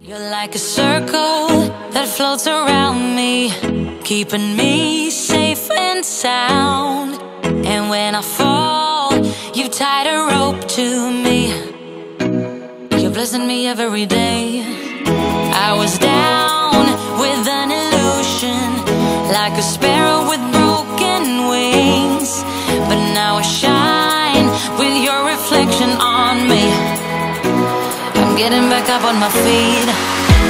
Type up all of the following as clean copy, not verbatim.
You're like a circle that floats around me, keeping me safe and sound. And when I fall, you tied a rope to me. You're blessing me every day. I was down with an illusion, like a sparrow with broken wings. But now I shine with your reflection on me. I'm getting back up on my feet.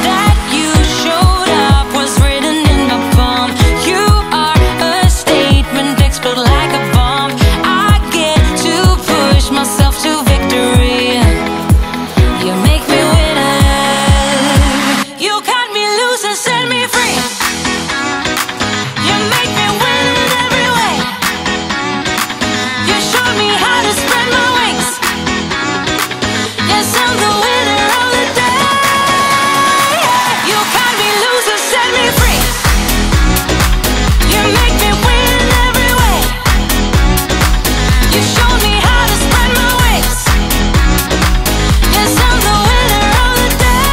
That you showed up was written in my palm. You are a statement, explode like a bomb. I get to push myself to victory. You make me winner. You cut me loose and set me free. You make me win in every way. You showed me how to spread my wings. Yes, I'm the winner of the day. You cut me loose and set me free. You make me win in every way. You showed me how to spread my wings. Yes, I'm the winner of the day.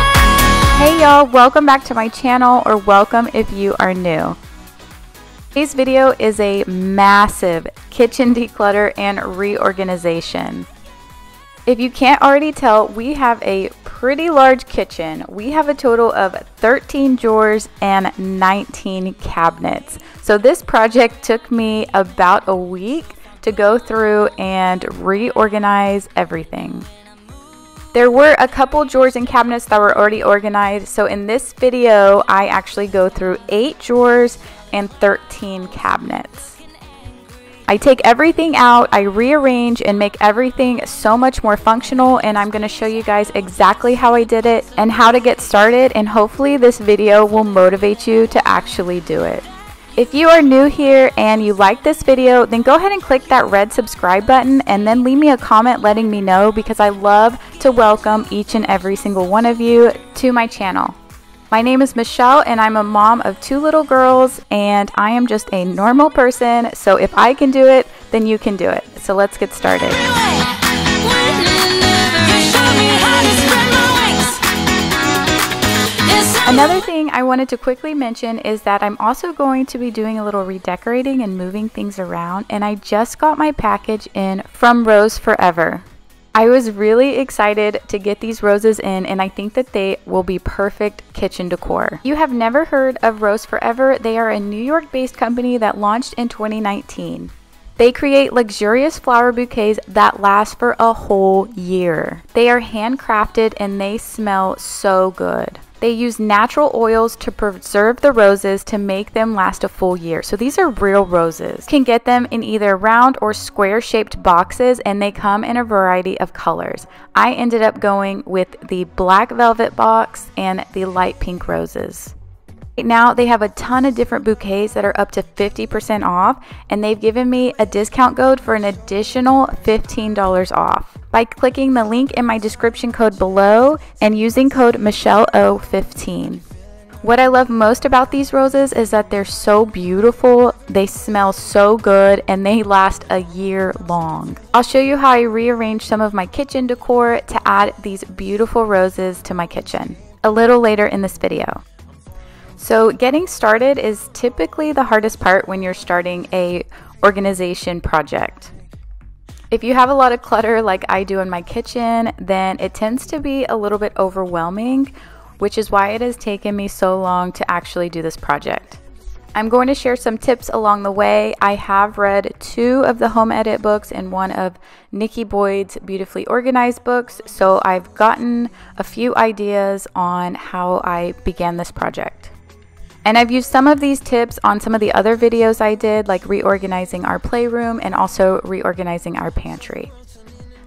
Hey y'all, welcome back to my channel, or welcome if you are new. Today's video is a massive kitchen declutter and reorganization. If you can't already tell, we have a pretty large kitchen. We have a total of 13 drawers and 19 cabinets. So this project took me about a week to go through and reorganize everything. There were a couple drawers and cabinets that were already organized, so in this video I actually go through 8 drawers and 13 cabinets. I take everything out, I rearrange and make everything so much more functional, and I'm going to show you guys exactly how I did it and how to get started, and hopefully this video will motivate you to actually do it. If you are new here and you like this video, then go ahead and click that red subscribe button and then leave me a comment letting me know, because I love to welcome each and every single one of you to my channel. My name is Michelle and I'm a mom of 2 little girls, and I am just a normal person, so if I can do it, then you can do it. So let's get started. Another thing I wanted to quickly mention is that I'm also going to be doing a little redecorating and moving things around, and I just got my package in from Rose Forever. I was really excited to get these roses in, and I think that they will be perfect kitchen decor. You have never heard of Rose Forever? They are a New York-based company that launched in 2019. They create luxurious flower bouquets that last for a whole year. They are handcrafted and they smell so good. They use natural oils to preserve the roses to make them last a full year. So these are real roses. You can get them in either round or square shaped boxes, and they come in a variety of colors. I ended up going with the black velvet box and the light pink roses. Right now they have a ton of different bouquets that are up to 50% off, and they've given me a discount code for an additional $15 off by clicking the link in my description code below and using code MichelleO15. What I love most about these roses is that they're so beautiful, they smell so good, and they last a year long. I'll show you how I rearranged some of my kitchen decor to add these beautiful roses to my kitchen a little later in this video. So getting started is typically the hardest part when you're starting a organization project. If you have a lot of clutter like I do in my kitchen, then it tends to be a little bit overwhelming, which is why it has taken me so long to actually do this project. I'm going to share some tips along the way. I have read 2 of the home edit books and 1 of Nikki Boyd's Beautifully Organized books, so I've gotten a few ideas on how I began this project. And I've used some of these tips on some of the other videos I did, like reorganizing our playroom and also reorganizing our pantry.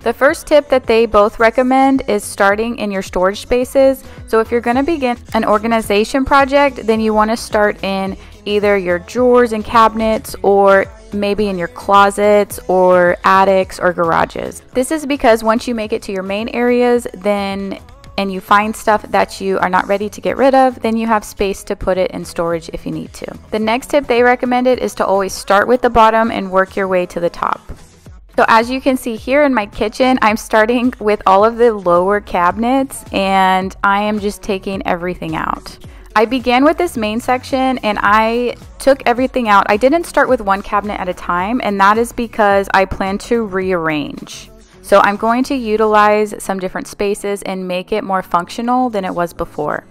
The first tip that they both recommend is starting in your storage spaces. So if you're going to begin an organization project, then you want to start in either your drawers and cabinets, or maybe in your closets or attics or garages. This is because once you make it to your main areas, and you find stuff that you are not ready to get rid of, then you have space to put it in storage if you need to. The next tip they recommended is to always start with the bottom and work your way to the top. So as you can see here in my kitchen, I'm starting with all of the lower cabinets and I am just taking everything out. I began with this main section and I took everything out. I didn't start with one cabinet at a time, and that is because I plan to rearrange. So I'm going to utilize some different spaces and make it more functional than it was before.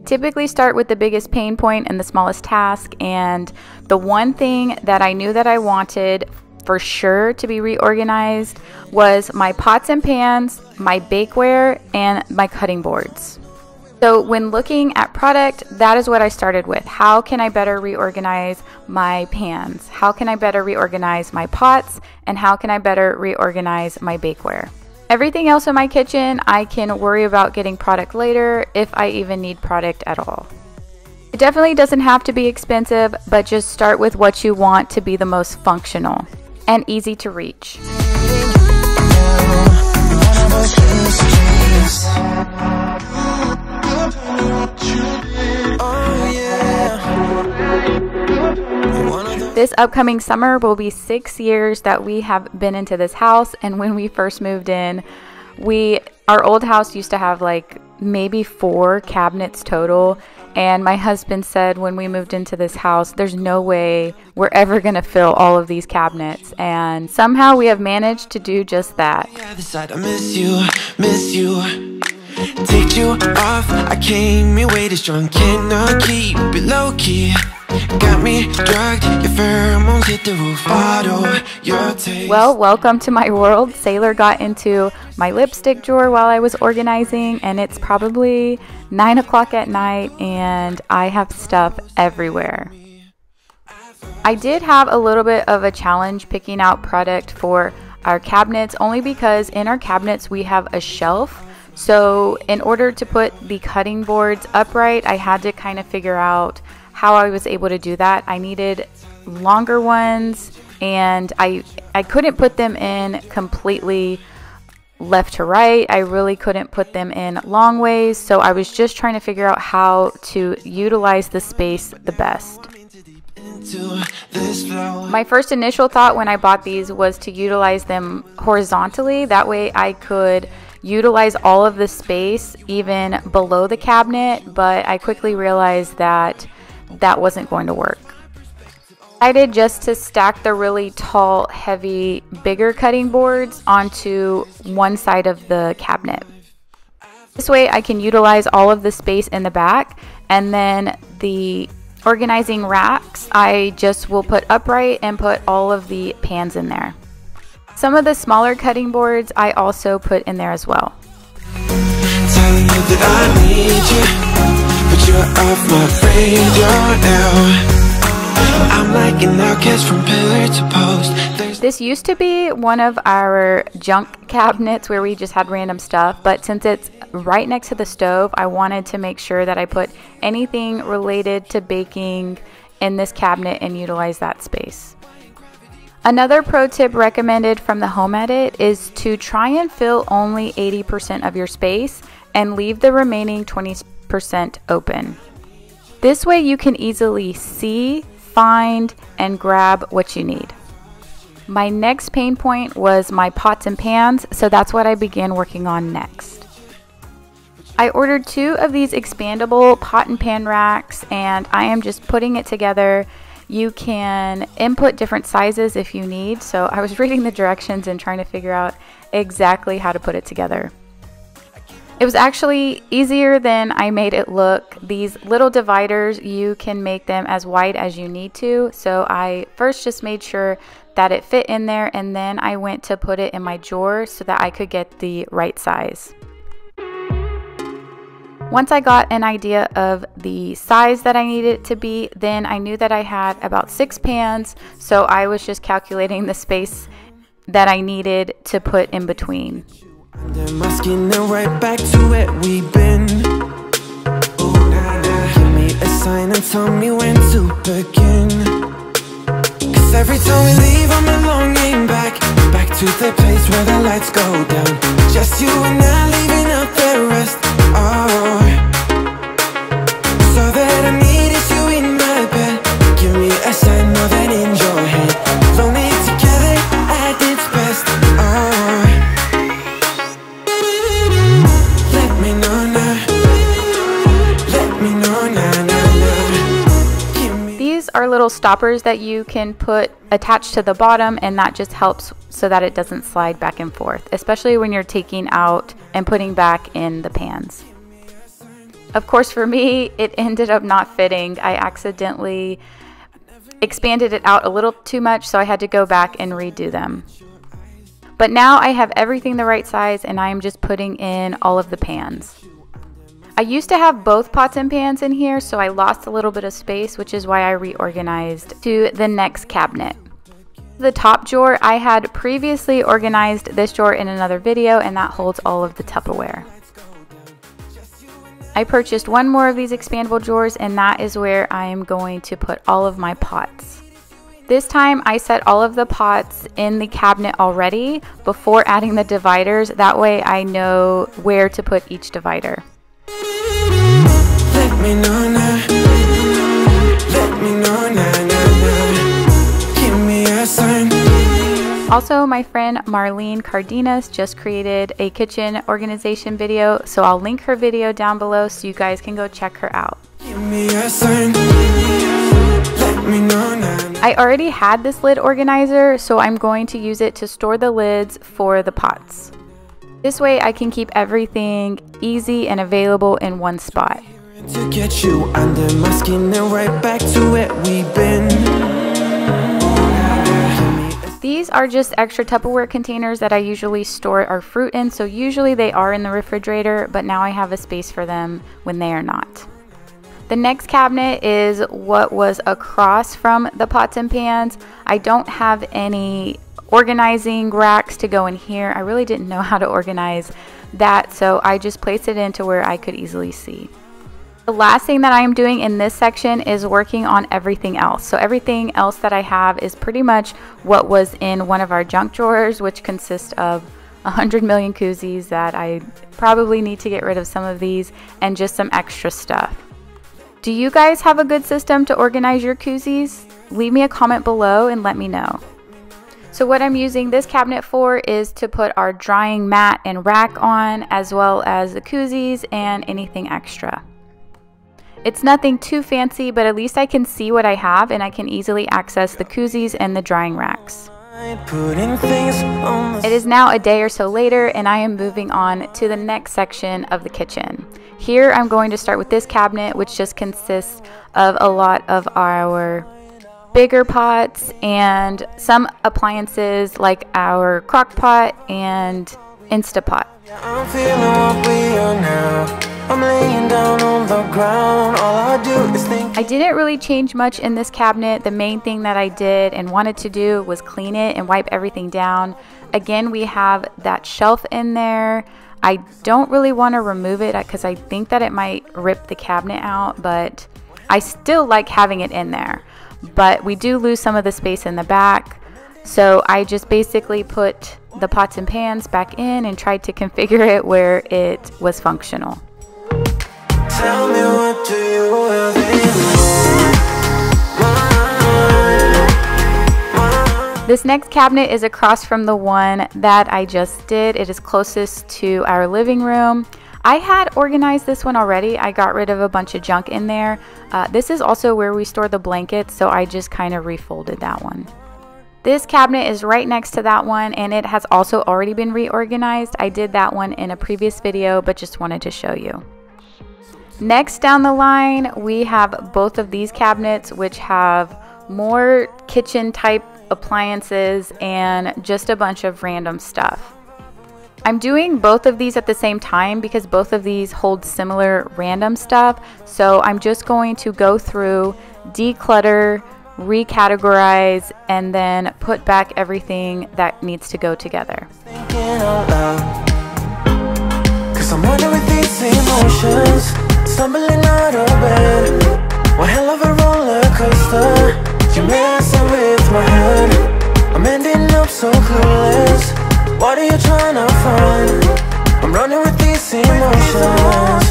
Typically start with the biggest pain point and the smallest task, and the one thing that I knew that I wanted for sure to be reorganized was my pots and pans, my bakeware, and my cutting boards. So when looking at product, that is what I started with. How can I better reorganize my pans? How can I better reorganize my pots? And how can I better reorganize my bakeware? Everything else in my kitchen, I can worry about getting product later if I even need product at all. It definitely doesn't have to be expensive, but just start with what you want to be the most functional and easy to reach. This upcoming summer will be 6 years that we have been into this house, and when we first moved in, our old house used to have like maybe 4 cabinets total, and my husband said when we moved into this house, there's no way we're ever gonna fill all of these cabinets, and somehow we have managed to do just that. I miss you. Take you off, I came here way too strong, cannot keep it low key. Got me drugged, your pheromones hit the roof, auto, your taste. Well, welcome to my world. Sailor got into my lipstick drawer while I was organizing, and it's probably 9 o'clock at night and I have stuff everywhere. I did have a little bit of a challenge picking out product for our cabinets, only because in our cabinets we have a shelf. So in order to put the cutting boards upright, I had to kind of figure out how I was able to do that. I needed longer ones, and I couldn't put them in completely left to right. I really couldn't put them in long ways, so I was just trying to figure out how to utilize the space the best. My first initial thought when I bought these was to utilize them horizontally. That way I could utilize all of the space even below the cabinet, but I quickly realized that that wasn't going to work. I decided just to stack the really tall, heavy, bigger cutting boards onto one side of the cabinet. This way I can utilize all of the space in the back, and then the organizing racks I just will put upright and put all of the pans in there. Some of the smaller cutting boards I also put in there as well. Telling you that I need you, but you're off my radar now. I'm like an outcast from pillar to post. This used to be one of our junk cabinets where we just had random stuff, but since it's right next to the stove, I wanted to make sure that I put anything related to baking in this cabinet and utilize that space. Another pro tip recommended from the home edit is to try and fill only 80% of your space and leave the remaining 20% open. This way you can easily see, find, and grab what you need. My next pain point was my pots and pans, so that's what I began working on next. I ordered 2 of these expandable pot and pan racks, and I am just putting it together. You can input different sizes if you need, so I was reading the directions and trying to figure out exactly how to put it together. It was actually easier than I made it look. These little dividers, you can make them as wide as you need to, so I first just made sure that it fit in there, and then I went to put it in my drawer so that I could get the right size. Once I got an idea of the size that I needed it to be, then I knew that I had about 6 pans, so I was just calculating the space that I needed to put in between. Under my skin and right back to where we've been. Ooh, nah, nah. Give me a sign and tell me when to begin. Cause every time we leave I'm longing back to the place where the lights go down. Just you and I leaving out the rest. Oh, so that I need is you in my bed. Give me a sign more than in your head. Lonely together at its best. little stoppers that you can put attached to the bottom, and that just helps so that it doesn't slide back and forth, especially when you're taking out and putting back in the pans. Of course, for me, it ended up not fitting. I accidentally expanded it out a little too much, so I had to go back and redo them. But now I have everything the right size, and I am just putting in all of the pans. I used to have both pots and pans in here, so I lost a little bit of space, which is why I reorganized to the next cabinet. The top drawer, I had previously organized this drawer in another video, and that holds all of the Tupperware. I purchased one more of these expandable drawers, and that is where I am going to put all of my pots. This time I set all of the pots in the cabinet already before adding the dividers. That way I know where to put each divider. Let me know now. Let me know now. Give me a sign. Also, my friend Marlene Cardenas just created a kitchen organization video, so I'll link her video down below so you guys can go check her out. Give me a sign. Let me know now. I already had this lid organizer, so I'm going to use it to store the lids for the pots. This way I can keep everything easy and available in one spot. To get you under my skin and right back to where we've been. These are just extra Tupperware containers that I usually store our fruit in, so usually they are in the refrigerator, but now I have a space for them when they are not. The next cabinet is what was across from the pots and pans. I don't have any organizing racks to go in here. I really didn't know how to organize that, so I just placed it into where I could easily see. The last thing that I am doing in this section is working on everything else. So everything else that I have is pretty much what was in one of our junk drawers, which consists of 100 million koozies that I probably need to get rid of some of these, and just some extra stuff. Do you guys have a good system to organize your koozies? Leave me a comment below and let me know. So what I'm using this cabinet for is to put our drying mat and rack on, as well as the koozies and anything extra. It's nothing too fancy, but at least I can see what I have and I can easily access the koozies and the drying racks. It is now a day or so later, and I am moving on to the next section of the kitchen. Here I'm going to start with this cabinet, which just consists of a lot of our bigger pots and some appliances like our crock pot and Instapot. I'm feeling what we are now. I'm laying down on the ground. All I do is think. I didn't really change much in this cabinet. The main thing that I did and wanted to do was clean it and wipe everything down. Again, we have that shelf in there. I don't really want to remove it because I think that it might rip the cabinet out, but I still like having it in there. But we do lose some of the space in the back. So I just basically put the pots and pans back in and tried to configure it where it was functional. Tell me, what do you have in mind? This next cabinet is across from the one that I just did. It is closest to our living room. I had organized this one already. I got rid of a bunch of junk in there. This is also where we store the blankets, so I just kind of refolded that one. This cabinet is right next to that one, and it has also already been reorganized. I did that one in a previous video, but just wanted to show you. Next down the line, we have both of these cabinets, which have more kitchen type appliances and just a bunch of random stuff. I'm doing both of these at the same time because both of these hold similar random stuff. So I'm just going to go through, declutter, recategorize, and then put back everything that needs to go together. Thinking out loud. 'Cause I'm wondering with these emotions, stumbling out of bed. One hell of a roller coaster. You're messing with my head. I'm ending up so clueless. What are you trying to find? I'm running with these emotions.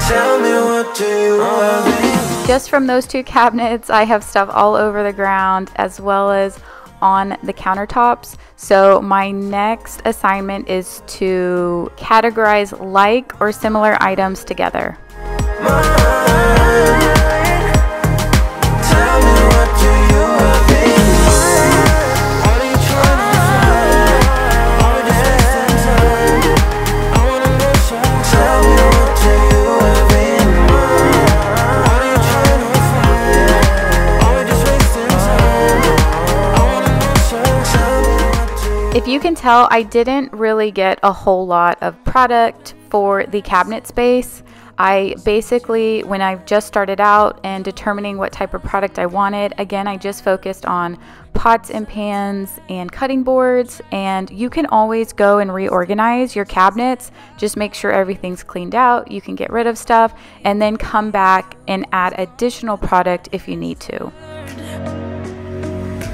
Tell me, what do you have? Just from those two cabinets, I have stuff all over the ground as well as on the countertops. So my next assignment is to categorize like or similar items together. Tell tell, I didn't really get a whole lot of product for the cabinet space. I basically, when I just started out and determining what type of product I wanted, again, I just focused on pots and pans and cutting boards, and you can always go and reorganize your cabinets. Just make sure everything's cleaned out. You can get rid of stuff and then come back and add additional product if you need to.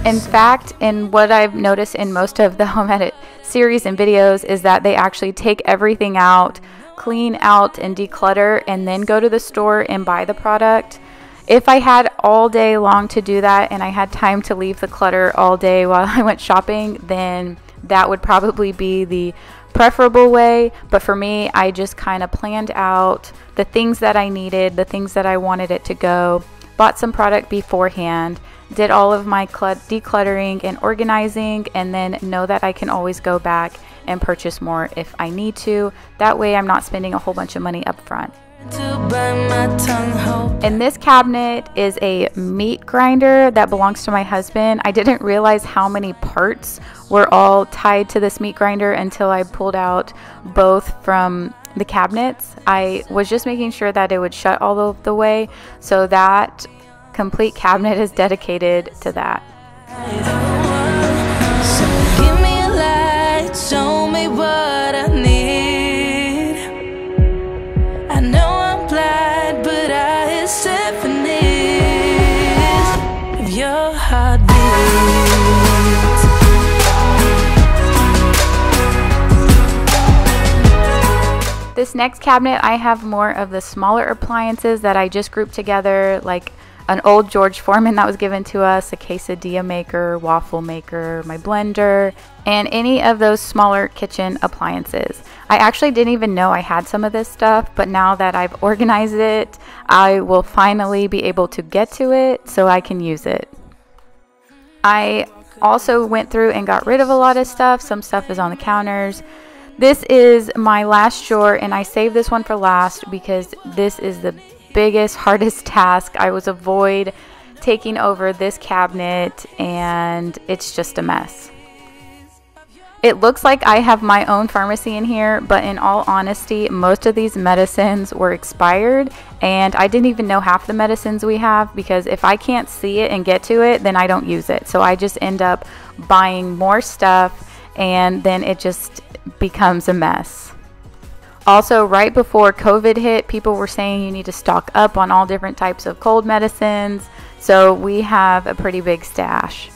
In fact, in what I've noticed in most of the home edit series and videos is that they actually take everything out, clean out and declutter, and then go to the store and buy the product. If I had all day long to do that and I had time to leave the clutter all day while I went shopping, then that would probably be the preferable way. But for me, I just kind of planned out the things that I needed, the things that I wanted it to go, bought some product beforehand, did all of my decluttering and organizing, and then know that I can always go back and purchase more if I need to. That way I'm not spending a whole bunch of money up front. And this cabinet is a meat grinder that belongs to my husband. I didn't realize how many parts were all tied to this meat grinder until I pulled out both from the cabinets. I was just making sure that it would shut all of the way, so that complete cabinet is dedicated to that. So give me a light, show me what I need. I know I'm blind, but I hear symphonies of your heartbeat. This next cabinet, I have more of the smaller appliances that I just grouped together, like an old George Foreman that was given to us, a quesadilla maker, waffle maker, my blender, and any of those smaller kitchen appliances. I actually didn't even know I had some of this stuff, but now that I've organized it, I will finally be able to get to it so I can use it. I also went through and got rid of a lot of stuff. Some stuff is on the counters. This is my last drawer, and I saved this one for last because this is the biggest, hardest task. I was avoid taking over this cabinet, and it's just a mess. It looks like I have my own pharmacy in here, but in all honesty, most of these medicines were expired, and I didn't even know half the medicines we have, because if I can't see it and get to it, then I don't use it. So I just end up buying more stuff, and then it just becomes a mess. Also, right before COVID hit, people were saying you need to stock up on all different types of cold medicines, so we have a pretty big stash.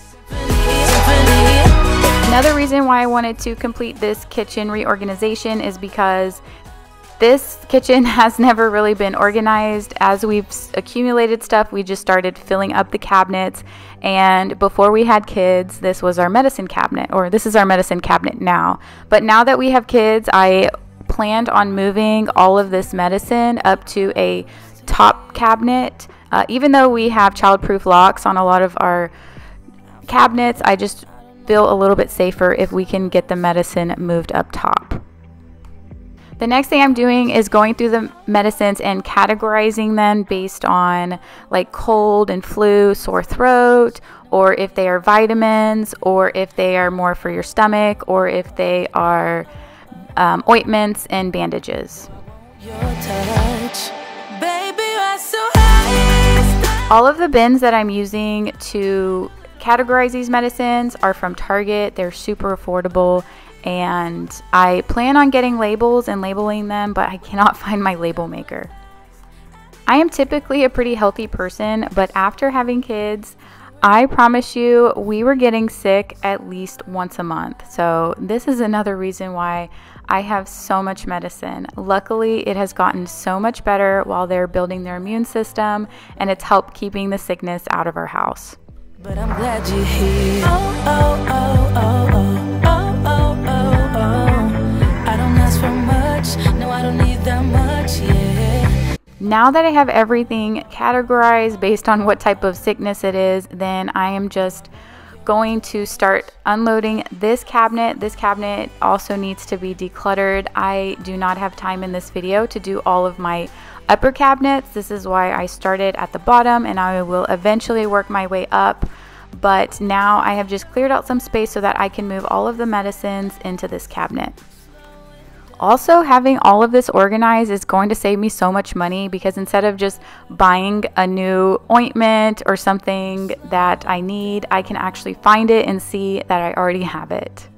Another reason why I wanted to complete this kitchen reorganization is because this kitchen has never really been organized. As we've accumulated stuff, we just started filling up the cabinets, and before we had kids, this was our medicine cabinet, or this is our medicine cabinet now. But now that we have kids, I planned on moving all of this medicine up to a top cabinet. Even though we have child-proof locks on a lot of our cabinets, I just feel a little bit safer if we can get the medicine moved up top. The next thing I'm doing is going through the medicines and categorizing them based on like cold and flu, sore throat, or if they are vitamins, or if they are more for your stomach, or if they are ointments and bandages. All of the bins that I'm using to categorize these medicines are from Target. They're super affordable, and I plan on getting labels and labeling them, but I cannot find my label maker. I am typically a pretty healthy person, but after having kids, I promise you, we were getting sick at least once a month. So this is another reason why I have so much medicine. Luckily, it has gotten so much better while they're building their immune system, and it's helped keeping the sickness out of our house. But I'm glad you're here. Oh, oh, oh, oh, oh, oh, oh, oh, oh. I don't ask for much. No, I don't need that much, yeah. Now that I have everything categorized based on what type of sickness it is, then I am just going to start unloading this cabinet. This cabinet also needs to be decluttered. I do not have time in this video to do all of my upper cabinets. This is why I started at the bottom, and I will eventually work my way up. but now I have just cleared out some space so that I can move all of the medicines into this cabinet. Also, having all of this organized is going to save me so much money, because instead of just buying a new ointment or something that I need, I can actually find it and see that I already have it.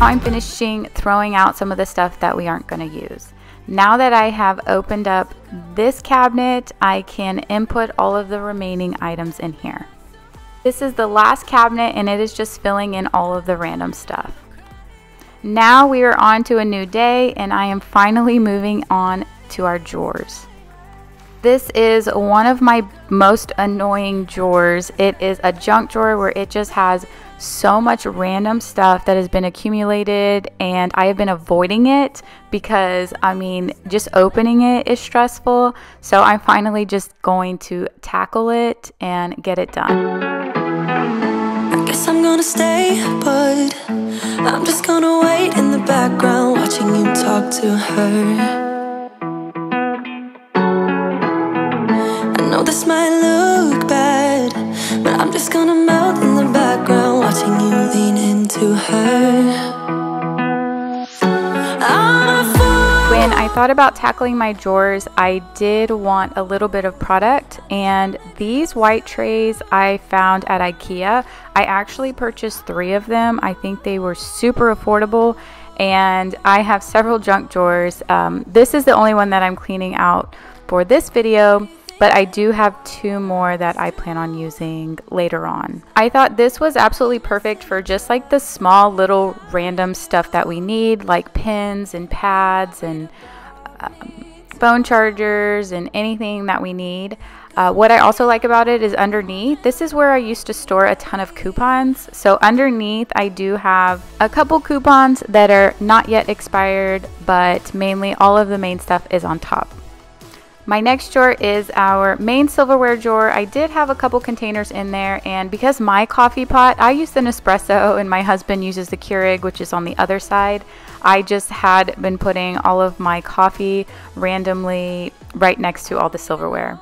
I'm finishing throwing out some of the stuff that we aren't going to use. Now that I have opened up this cabinet, I can input all of the remaining items in here. This is the last cabinet and it is just filling in all of the random stuff. Now we are on to a new day and I am finally moving on to our drawers. This is one of my most annoying drawers. It is a junk drawer where it just has so much random stuff that has been accumulated, and I have been avoiding it because, I mean, just opening it is stressful. So I'm finally just going to tackle it and get it done. I guess I'm gonna stay, but I'm just gonna wait in the background watching you talk to her. I know this might look bad, but I'm just gonna melt in the background watching you lean into her. When I thought about tackling my drawers, I did want a little bit of product, and these white trays I found at IKEA. I actually purchased 3 of them. I think they were super affordable, and I have several junk drawers. This is the only one that I'm cleaning out for this video, but I do have 2 more that I plan on using later on. I thought this was absolutely perfect for just like the small little random stuff that we need, like pins and pads and phone chargers and anything that we need. What I also like about it is underneath, this is where I used to store a ton of coupons. So underneath I do have a couple coupons that are not yet expired, but mainly all of the main stuff is on top. My next drawer is our main silverware drawer. I did have a couple containers in there, and because my coffee pot, I use the Nespresso and my husband uses the Keurig, which is on the other side, I just had been putting all of my coffee randomly right next to all the silverware.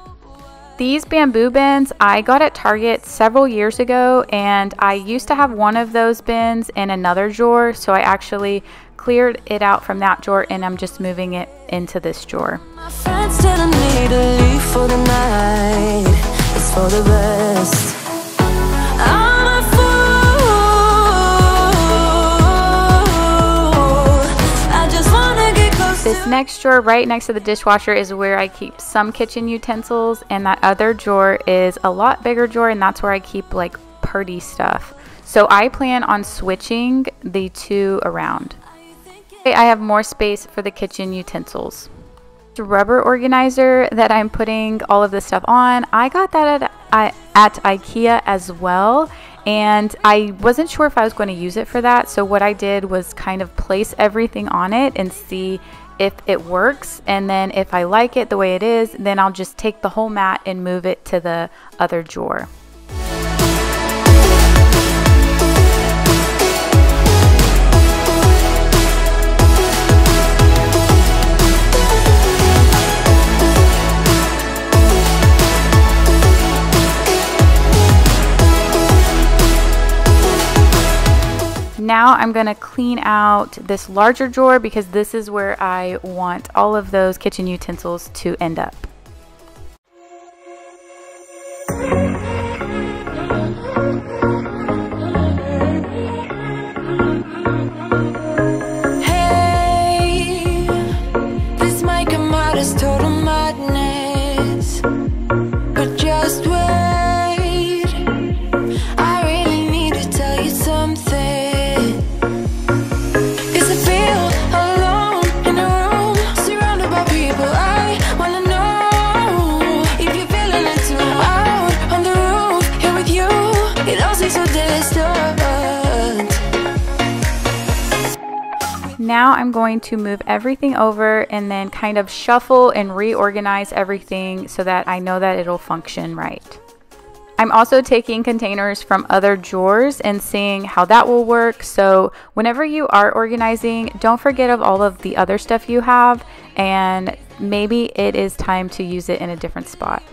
These bamboo bins I got at Target several years ago, and I used to have one of those bins in another drawer, so I actually cleared it out from that drawer and I'm just moving it into this drawer. My friends telling me to leave for the night. It's for the best. I'm a fool. I just wanna get close. This next drawer right next to the dishwasher is where I keep some kitchen utensils, and that other drawer is a lot bigger drawer, and that's where I keep like party stuff. So I plan on switching the 2 around. I have more space for the kitchen utensils. The rubber organizer that I'm putting all of this stuff on, I got that at IKEA as well, and I wasn't sure if I was going to use it for that, so what I did was kind of place everything on it and see if it works, and then if I like it the way it is, then I'll just take the whole mat and move it to the other drawer. Now I'm going to clean out this larger drawer because this is where I want all of those kitchen utensils to end up. Hey, this might come out as total madness, but just wait. I really need to tell you something. Now I'm going to move everything over and then kind of shuffle and reorganize everything so that I know that it'll function right. I'm also taking containers from other drawers and seeing how that will work. So whenever you are organizing, don't forget of all of the other stuff you have, and maybe it is time to use it in a different spot.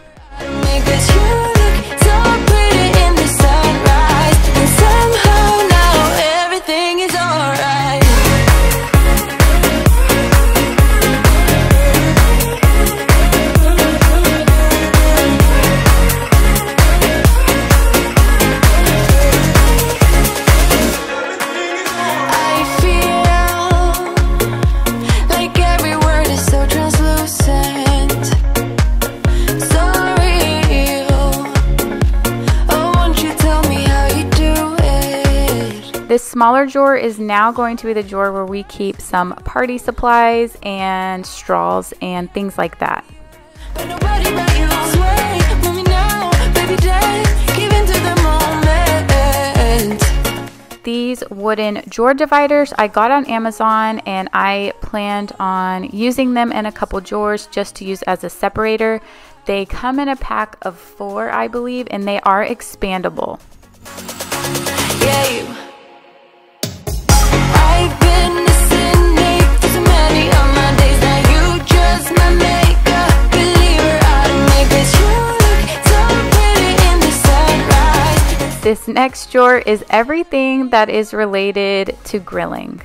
This smaller drawer is now going to be the drawer where we keep some party supplies and straws and things like that. These wooden drawer dividers I got on Amazon, and I planned on using them in a couple drawers just to use as a separator. They come in a pack of 4, I believe, and they are expandable. Yeah. I've been listening to so many of my days. Now you just my makeup believer. I don't make this. You look so pretty in the sunrise. This next drawer is everything that is related to grilling.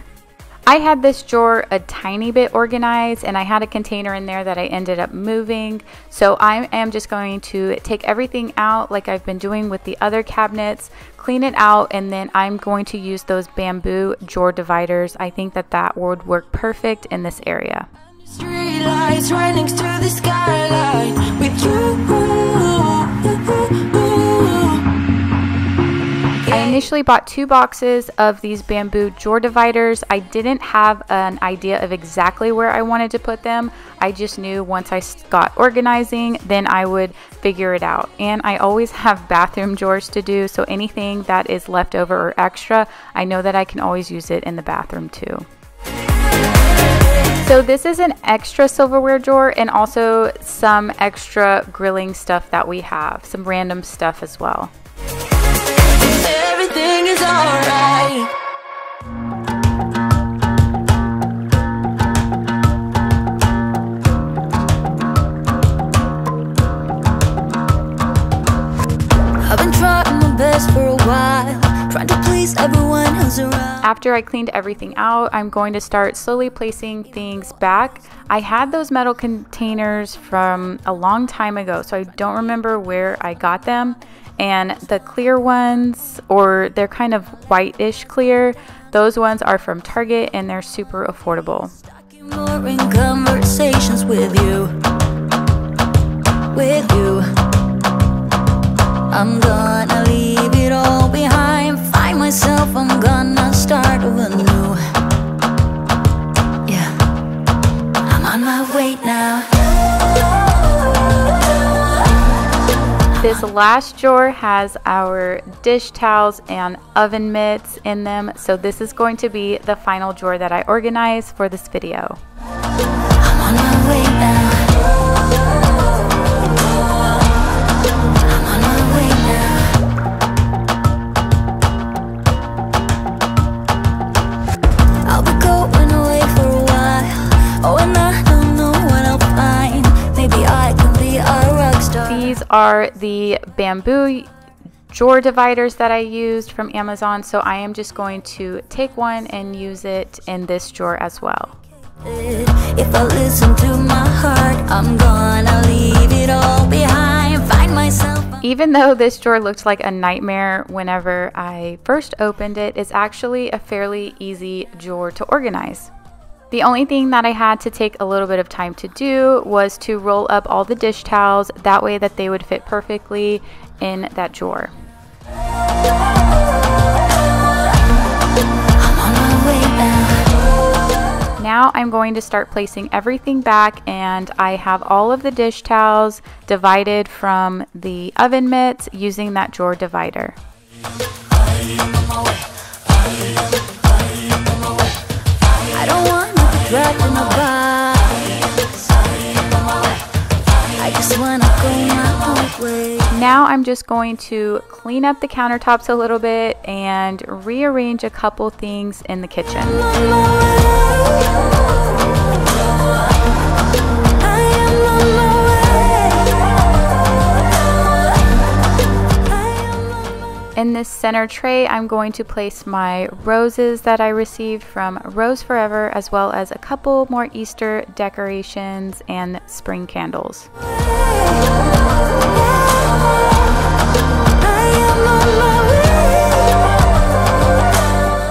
I had this drawer a tiny bit organized, and I had a container in there that I ended up moving. So I am just going to take everything out like I've been doing with the other cabinets, clean it out, and then I'm going to use those bamboo drawer dividers. I think that that would work perfect in this area. Street lights right next to the skyline with you. I initially bought 2 boxes of these bamboo drawer dividers. I didn't have an idea of exactly where I wanted to put them. I just knew once I got organizing, then I would figure it out. And I always have bathroom drawers to do, so anything that is left over or extra, I know that I can always use it in the bathroom too. So this is an extra silverware drawer, and also some extra grilling stuff that we have, some random stuff as well. Everything is alright. I've been trying my best for a while, trying to please everyone who's around. After I cleaned everything out, I'm going to start slowly placing things back. I had those metal containers from a long time ago, so I don't remember where I got them. And the clear ones, or they're kind of whitish clear, those ones are from Target, and they're super affordable. More in conversations with you. I'm gonna leave it all behind, find myself, I'm gonna start over new. Yeah, I'm on my way now. This last drawer has our dish towels and oven mitts in them, so this is going to be the final drawer that I organize for this video. I'm on my way now. I'm on my way now. I'll be going away for a while. Oh, and I don't know what I'll find. Maybe I can be a rock star. These are the bamboo drawer dividers that I used from Amazon, so I am just going to take one and use it in this drawer as well. If I listen to my heart, I'm gonna leave it all behind, find myself. Even though this drawer looked like a nightmare whenever I first opened it, it's actually a fairly easy drawer to organize. The only thing that I had to take a little bit of time to do was to roll up all the dish towels, that way that they would fit perfectly in that drawer. Now I'm going to start placing everything back, and I have all of the dish towels divided from the oven mitts using that drawer divider. I don't want to be dragged in a box. I Now I'm just going to clean up the countertops a little bit and rearrange a couple things in the kitchen. In this center tray, I'm going to place my roses that I received from Rose Forever, as well as a couple more Easter decorations and spring candles.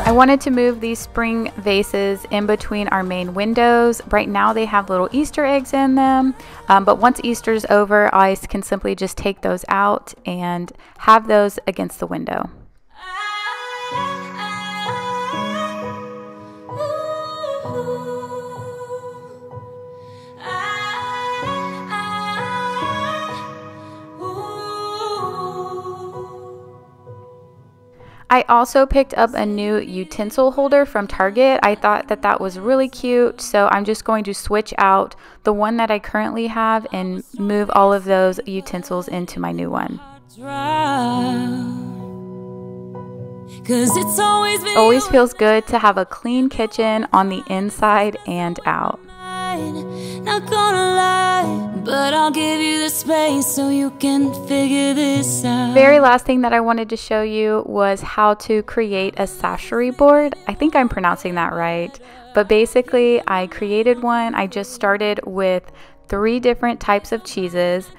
I wanted to move these spring vases in between our main windows. Right now they have little Easter eggs in them, but once Easter's over, I can simply just take those out and have those against the window. I also picked up a new utensil holder from Target. I thought that that was really cute, so I'm just going to switch out the one that I currently have and move all of those utensils into my new one. Always feels good to have a clean kitchen on the inside and out. Not gonna lie, but I'll give you the space so you can figure this out. Very last thing that I wanted to show you was how to create a Sashay board. I think I'm pronouncing that right, but basically I created one. I just started with 3 different types of cheeses.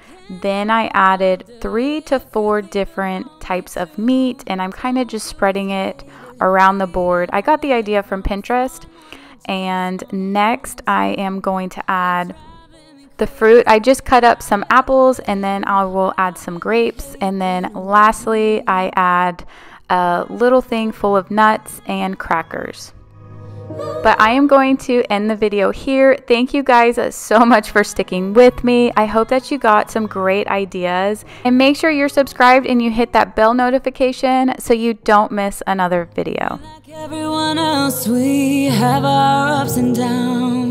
Then I added 3 to 4 different types of meat, and I'm kind of just spreading it around the board. I got the idea from Pinterest. And next I am going to add the fruit. I just cut up some apples, and then I will add some grapes, and then lastly I add a little thing full of nuts and crackers. But I am going to end the video here. Thank you guys so much for sticking with me. I hope that you got some great ideas, and make sure you're subscribed and you hit that bell notification so you don't miss another video. Everyone else, we have our ups and downs.